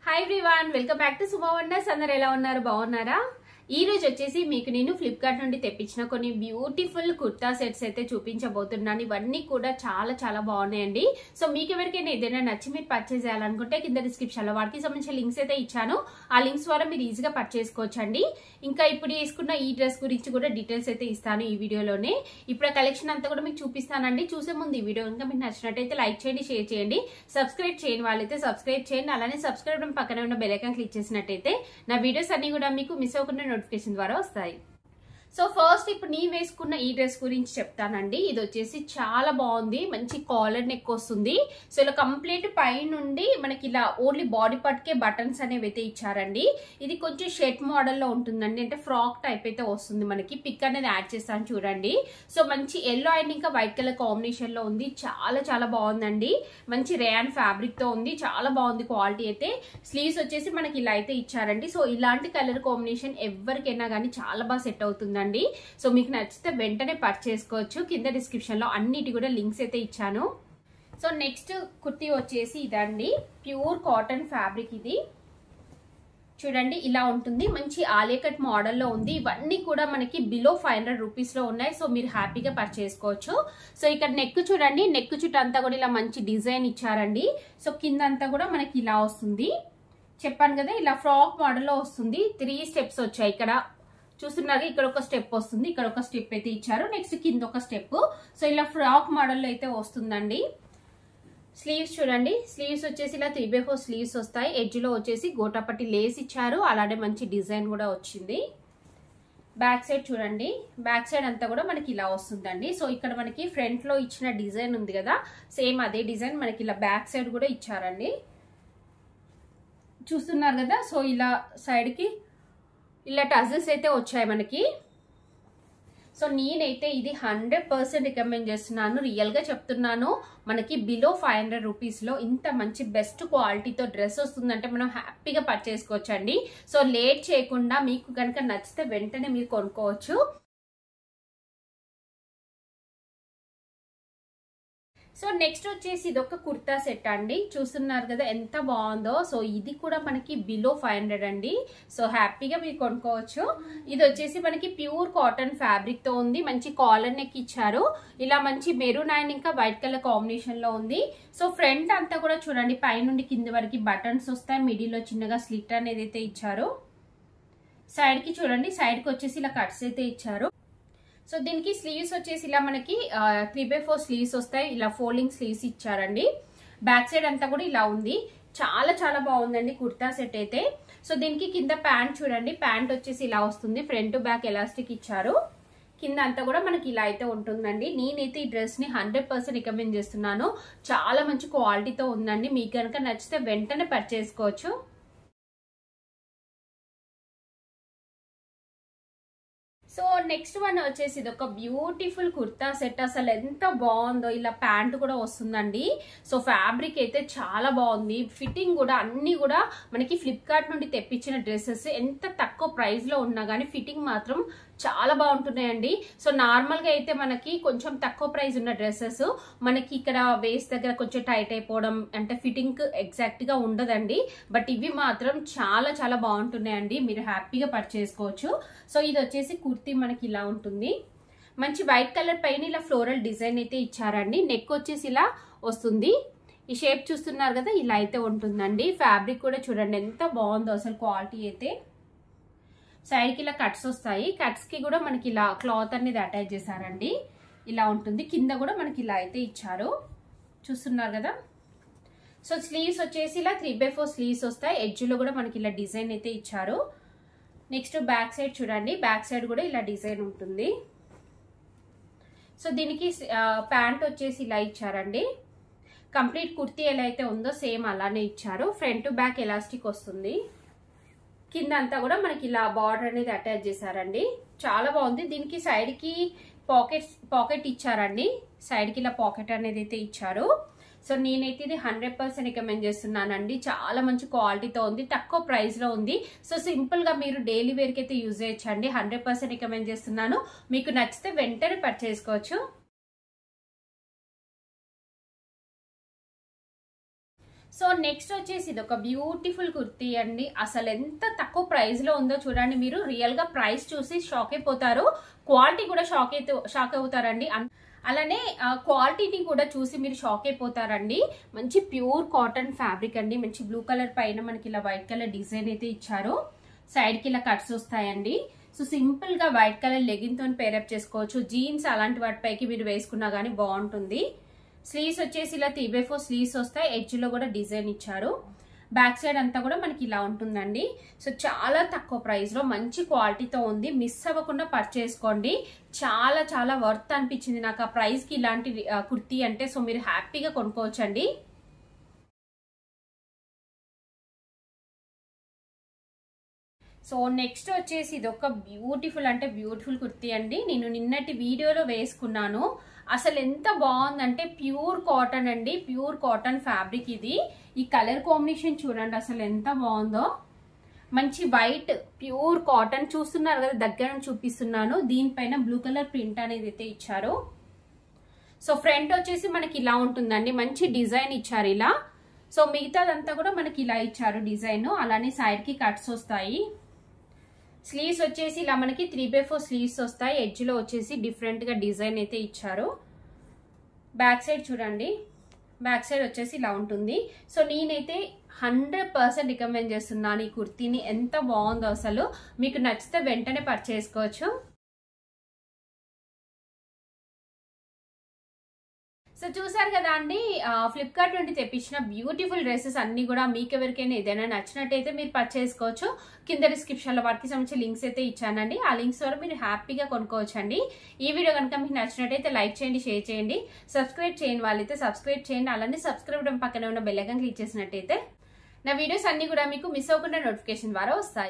Hi everyone, welcome back to Suma wonders. అందరు ఎలా ఉన్నారు? బాగున్నారా? ఈ రోజు వచ్చేసి మీకు నేను ఫ్లిప్కార్ట్ నుండి తెప్పించిన కొన్ని బ్యూటిఫుల్ కుర్తా సెట్స్ అయితే చూపించబోతున్నాను. ఇవన్నీ కూడా చాలా చాలా బాగున్నాయండి. సో మీకు ఎవరికైనా ఏదైనా నచ్చి మీరు పర్చేస్ చేయాలనుకుంటే కింద డిస్క్రిప్షన్ లో వాటికి సంబంధించిన లింక్స్ అయితే ఇచ్చాను. ఆ లింక్స్ ద్వారా మీరు ఈజీగా పర్చేస్ చేసుకోవచ్చండి. ఇంకా ఇప్పుడు వేసుకున్న ఈ డ్రెస్ గురించి కూడా డీటెయిల్స్ అయితే ఇస్తాను ఈ వీడియోలోనే. ఇప్పుడు ఆ కలెక్షన్ అంతా కూడా మీకు చూపిస్తానండి. చూసే ముందు ఈ వీడియో ఇంకా మీకు నచ్చినట్టయితే లైక్ చేయండి, షేర్ చేయండి. సబ్స్క్రైబ్ చేయని వాళ్ళైతే సబ్స్క్రైబ్ చేయండి. అలానే సబ్స్క్రైబ్ పక్కనే ఉన్న బెల్ ఐకాన్ క్లిక్ చేసినట్టయితే నా వీడియోస్ అన్ని కూడా మీకు మిస్ అవ్వకుండా నోటిఫికేషన్ ద్వారా వస్తాయి. సో ఫస్ట్ ఇప్పుడు నేను వేసుకున్న ఈ డ్రెస్ గురించి చెప్తానండి. ఇది వచ్చేసి చాలా బాగుంది, మంచి కాలర్ నెక్ వస్తుంది. సో ఇలా కంప్లీట్ పై నుండి మనకి ఇలా ఓన్లీ బాడీ పార్ట్ కే బటన్స్ అనేవి అయితే ఇచ్చారండి. ఇది కొంచెం షర్ట్ మోడల్ లో ఉంటుందండి, అంటే ఫ్రాక్ టైప్ అయితే వస్తుంది. మనకి పిక్ అనేది యాడ్ చేస్తాను చూడండి. సో మంచి ఎల్లో అండ్ ఇంకా వైట్ కలర్ కాంబినేషన్ లో ఉంది. చాలా చాలా బాగుందండి. మంచి రేయాన్ ఫ్యాబ్రిక్ తో ఉంది, చాలా బాగుంది క్వాలిటీ అయితే. స్లీవ్స్ వచ్చేసి మనకి ఇలా అయితే ఇచ్చారండి. సో ఇలాంటి కలర్ కాంబినేషన్ ఎవరికైనా కానీ చాలా బాగా సెట్ అవుతుంది. సో మీకు నచ్చితే వెంటనే పర్చేస్ చేసుకోవచ్చు. కింద డిస్క్రిప్షన్ లో అన్నిటి కూడా లింక్స్ అయితే ఇచ్చాను. సో నెక్స్ట్ కుర్తీ వచ్చేసి ఇదండి, ప్యూర్ కాటన్ ఫ్యాబ్రిక్. ఇది చూడండి ఇలా ఉంటుంది, మంచి ఆలియా కట్ మోడల్లో ఉంది. ఇవన్నీ కూడా మనకి బిలో 500 రూపీస్ లో ఉన్నాయి. సో మీరు హ్యాపీగా పర్చేస్ చేసుకోవచ్చు. సో ఇక్కడ నెక్ చూడండి, నెక్ చుట్టూ అంతా కూడా ఇలా మంచి డిజైన్ ఇచ్చారండి. సో కింద అంతా కూడా మనకి ఇలా వస్తుంది. చెప్పాను కదా ఇలా ఫ్రాక్ మోడల్లో వస్తుంది. 3 స్టెప్స్ వచ్చాయి. ఇక్కడ చూస్తున్నారు, ఇక్కడ ఒక స్టెప్ వస్తుంది, ఇక్కడ ఒక స్టెప్ అయితే ఇచ్చారు, నెక్స్ట్ కింద ఒక స్టెప్. సో ఇలా ఫ్రాక్ మోడల్ అయితే వస్తుందండి. స్లీవ్స్ చూడండి, స్లీవ్స్ వచ్చేసి ఇలా 3/4 స్లీవ్స్ వస్తాయి. ఎడ్జ్ లో వచ్చేసి గోటాపట్టి లేస్ ఇచ్చారు, అలానే మంచి డిజైన్ కూడా వచ్చింది. బ్యాక్ సైడ్ చూడండి, బ్యాక్ సైడ్ అంతా కూడా మనకి ఇలా వస్తుందండి. సో ఇక్కడ మనకి ఫ్రంట్ లో ఇచ్చిన డిజైన్ ఉంది కదా, సేమ్ అదే డిజైన్ మనకి ఇలా బ్యాక్ సైడ్ కూడా ఇచ్చారండి. చూస్తున్నారు కదా, సో ఇలా సైడ్ కి ఇలా టజల్స్ అయితే వచ్చాయి మనకి. సో నేనైతే ఇది 100% రికమెండ్ చేస్తున్నాను, రియల్ గా చెప్తున్నాను. మనకి బిలో 500 రూపీస్ లో ఇంత మంచి బెస్ట్ క్వాలిటీతో డ్రెస్ వస్తుందంటే మనం హ్యాపీగా పర్చేస్ చేసుకోవచ్చండి. సో లేట్ చేయకుండా మీకు కనుక నచ్చితే వెంటనే మీరు కొనుక్కోవచ్చు. సో నెక్స్ట్ వచ్చేసి ఇది ఒక కుర్తా సెట్ అండి. చూస్తున్నారు కదా ఎంత బాగుందో. సో ఇది కూడా మనకి బిలో 500 అండి. సో హ్యాపీగా మీరు కొనుక్కోవచ్చు. ఇది వచ్చేసి మనకి ప్యూర్ కాటన్ ఫ్యాబ్రిక్ తో ఉంది. మంచి కాలర్ నెక్ ఇచ్చారు. ఇలా మంచి మెరూన్ అండ్ ఇంకా వైట్ కలర్ కాంబినేషన్ లో ఉంది. సో ఫ్రంట్ అంతా కూడా చూడండి, పై నుండి కింద వరకు బటన్స్ వస్తాయి. మిడిల్ లో చిన్నగా స్లిట్ అనేది అయితే ఇచ్చారు. సైడ్ కి చూడండి, సైడ్ కి వచ్చేసి ఇలా కట్స్ అయితే ఇచ్చారు. సో దీనికి స్లీవ్స్ వచ్చేసి ఇలా మనకి 3/4 స్లీవ్స్ వస్తాయి. ఇలా ఫోల్డింగ్ స్లీవ్స్ ఇచ్చారండి. బ్యాక్ సైడ్ అంతా కూడా ఇలా ఉంది. చాలా చాలా బాగుందండి కుర్తా సెట్ అయితే. సో దీనికి కింద ప్యాంట్ చూడండి, ప్యాంట్ వచ్చేసి ఇలా వస్తుంది. ఫ్రంట్ బ్యాక్ ఎలాస్టిక్ ఇచ్చారు. కింద అంతా కూడా మనకి ఇలా అయితే ఉంటుందండి. నేనైతే ఈ డ్రెస్ ని 100% రికమెండ్ చేస్తున్నాను. చాలా మంచి క్వాలిటీతో ఉందండి. మీకు కనుక నచ్చితే వెంటనే పర్చేస్ చేసుకోవచ్చు. సో నెక్స్ట్ వన్ వచ్చేసి ఇది ఒక బ్యూటిఫుల్ కుర్తా సెట్. అసలు ఎంత బాగుందో, ఇలా ప్యాంట్ కూడా వస్తుందండి. సో ఫ్యాబ్రిక్ అయితే చాలా బాగుంది. ఫిట్టింగ్ కూడా అన్ని కూడా మనకి ఫ్లిప్కార్ట్ నుండి తెప్పించిన డ్రెస్సెస్ ఎంత తక్కువ ప్రైస్ లో ఉన్నా కానీ ఫిట్టింగ్ మాత్రం చాలా బాగుంటున్నాయండి. సో నార్మల్ గా అయితే మనకి కొంచెం తక్కువ ప్రైస్ ఉన్న డ్రెస్సెస్ మనకి ఇక్కడ వేస్ట్ దగ్గర కొంచెం టైట్ అయిపోవడం, అంటే ఫిట్టింగ్ ఎగ్జాక్ట్ గా ఉండదండి. బట్ ఇవి మాత్రం చాలా చాలా బాగుంటున్నాయండి. మీరు హ్యాపీగా పర్చేస్ చేసుకోవచ్చు. సో ఇది వచ్చేసి కుర్తీ మనకి ఇలా ఉంటుంది. మంచి వైట్ కలర్ పైన ఇలా ఫ్లోరల్ డిజైన్ అయితే ఇచ్చారండి. నెక్ వచ్చేసి ఇలా వస్తుంది. ఈ షేప్ చూస్తున్నారు కదా, ఇలా అయితే ఉంటుందండి. ఫ్యాబ్రిక్ కూడా చూడండి ఎంత బాగుందో అసలు క్వాలిటీ అయితే. సైడ్ కి ఇలా కట్స్ వస్తాయి. కట్స్ కి కూడా మనకి ఇలా క్లాత్ అనేది అటాచ్ చేశారండి. ఇలా ఉంటుంది. కింద కూడా మనకి ఇలా అయితే ఇచ్చారు. చూస్తున్నారు కదా. సో స్లీవ్స్ వచ్చేసి ఇలా 3/4 స్లీవ్స్ వస్తాయి. ఎడ్జ్ లో కూడా మనకి ఇలా డిజైన్ అయితే ఇచ్చారు. నెక్స్ట్ బ్యాక్ సైడ్ చూడండి, బ్యాక్ సైడ్ కూడా ఇలా డిజైన్ ఉంటుంది. సో దీనికి ప్యాంట్ వచ్చేసి ఇలా ఇచ్చారండి. కంప్లీట్ కుర్తీ ఎలా అయితే ఉందో సేమ్ అలానే ఇచ్చారు. ఫ్రంట్ బ్యాక్ ఎలాస్టిక్ వస్తుంది. కింద అంతా కూడా మనకి ఇలా బార్డర్ అనేది అటాచ్ చేశారండి. చాలా బాగుంది. దీనికి సైడ్ కి పాకెట్ ఇచ్చారండి. సైడ్ కి ఇలా పాకెట్ అనేది అయితే ఇచ్చారు. సో నేనైతే ఇది 100% రికమెండ్ చేస్తున్నానండి. చాలా మంచి క్వాలిటీతో ఉంది, తక్కువ ప్రైస్ లో ఉంది. సో సింపుల్ గా మీరు డైలీ వేర్ కి అయితే యూజ్ చేయొచ్చండి. 100% రికమెండ్ చేస్తున్నాను. మీకు నచ్చితే వెంటనే పర్చేస్ చేసుకోవచ్చు. సో నెక్స్ట్ వచ్చేసి ఇది ఒక బ్యూటిఫుల్ కుర్తీ అండి. అసలు ఎంత తక్కువ ప్రైస్ లో ఉందో చూడండి. మీరు రియల్ గా ప్రైస్ చూసి షాక్ అయిపోతారు, క్వాలిటీ కూడా షాక్ అవుతారండి. అలానే క్వాలిటీని కూడా చూసి మీరు షాక్ అయిపోతారండి. మంచి ప్యూర్ కాటన్ ఫ్యాబ్రిక్ అండి. మంచి బ్లూ కలర్ పైన మనకి ఇలా వైట్ కలర్ డిజైన్ అయితే ఇచ్చారు. సైడ్ కి ఇలా కట్స్ వస్తాయండి. సో సింపుల్ గా వైట్ కలర్ లెగిన్ తో పేరప్ చేసుకోవచ్చు. జీన్స్ అలాంటి వాటిపైకి మీరు వేసుకున్నా గానీ బాగుంటుంది. స్లీవ్స్ వచ్చేసి ఇలా 3/4 స్లీవ్స్ వస్తాయి. ఎడ్జ్ లో కూడా డిజైన్ ఇచ్చారు. బ్యాక్ సైడ్ అంతా కూడా మనకి ఇలా ఉంటుందండి. సో చాలా తక్కువ ప్రైస్ లో మంచి క్వాలిటీతో ఉంది. మిస్ అవ్వకుండా పర్చేస్ చేసుకోండి. చాలా చాలా వర్త్ అనిపించింది నాకు ఆ ప్రైస్ కి ఇలాంటి కుర్తీ అంటే. సో మీరు హ్యాపీగా కొనుక్కోవచ్చండి. సో నెక్స్ట్ వచ్చేసి ఇది ఒక బ్యూటిఫుల్ అంటే బ్యూటిఫుల్ కుర్తీ అండి. నేను నిన్నటి వీడియోలో వేసుకున్నాను. అసలు ఎంత బాగుందంటే ప్యూర్ కాటన్ అండి. ప్యూర్ కాటన్ ఫ్యాబ్రిక్ ఇది. ఈ కలర్ కాంబినేషన్ చూడండి అసలు ఎంత బాగుందో. మంచి వైట్ ప్యూర్ కాటన్ చూస్తున్నారు కదా, దగ్గర నుంచి చూపిస్తున్నాను. దీనిపైన బ్లూ కలర్ ప్రింట్ అనేది అయితే ఇచ్చారు. సో ఫ్రంట్ వచ్చేసి మనకి ఇలా ఉంటుందండి. మంచి డిజైన్ ఇచ్చారు ఇలా. సో మిగతాదంతా కూడా మనకి ఇలా ఇచ్చారు డిజైన్. అలానే సైడ్ కి కట్స్ వస్తాయి. స్లీవ్స్ వచ్చేసి ఇలా మనకి 3/4 స్లీవ్స్ వస్తాయి. ఎడ్జ్ లో వచ్చేసి డిఫరెంట్ గా డిజైన్ అయితే ఇచ్చారు. బ్యాక్ సైడ్ చూడండి. బ్యాక్ సైడ్ వచ్చేసి ఇలా ఉంటుంది. సో నేనైతే 100% రికమెండ్ చేస్తున్నాను ఈ కుర్తీని. ఎంత బాగుందో అసలు. మీకు నచ్చితే వెంటనే పర్చేస్ చేసుకోవచ్చు. సో చూసారు కదా అండి, ఫ్లిప్కార్ట్ నుండి తెప్పించిన బ్యూటిఫుల్ డ్రెస్సెస్ అన్ని కూడా మీకు ఎవరికైనా ఏదైనా నచ్చినట్టయితే మీరు పర్చేస్ చేసుకోవచ్చు. కింద డిస్క్రిప్షన్ లో వాటికి సంబంధించిన లింక్స్ అయితే ఇచ్చానండి. ఆ లింక్స్ ద్వారా మీరు హ్యాపీగా కొనుక్కోవచ్చండి. ఈ వీడియో కనుక మీకు నచ్చినట్టయితే లైక్ చేయండి, షేర్ చేయండి. సబ్స్క్రైబ్ చేయని వాళ్ళైతే సబ్స్క్రైబ్ చేయండి. అలానే సబ్స్క్రైబ్ బటన్ పక్కన ఉన్న బెల్ ఐకాన్ క్లిక్ చేసినట్టయితే నా వీడియోస్ అన్ని కూడా మీకు మిస్ అవ్వకుండా నోటిఫికేషన్ ద్వారా వస్తాయి.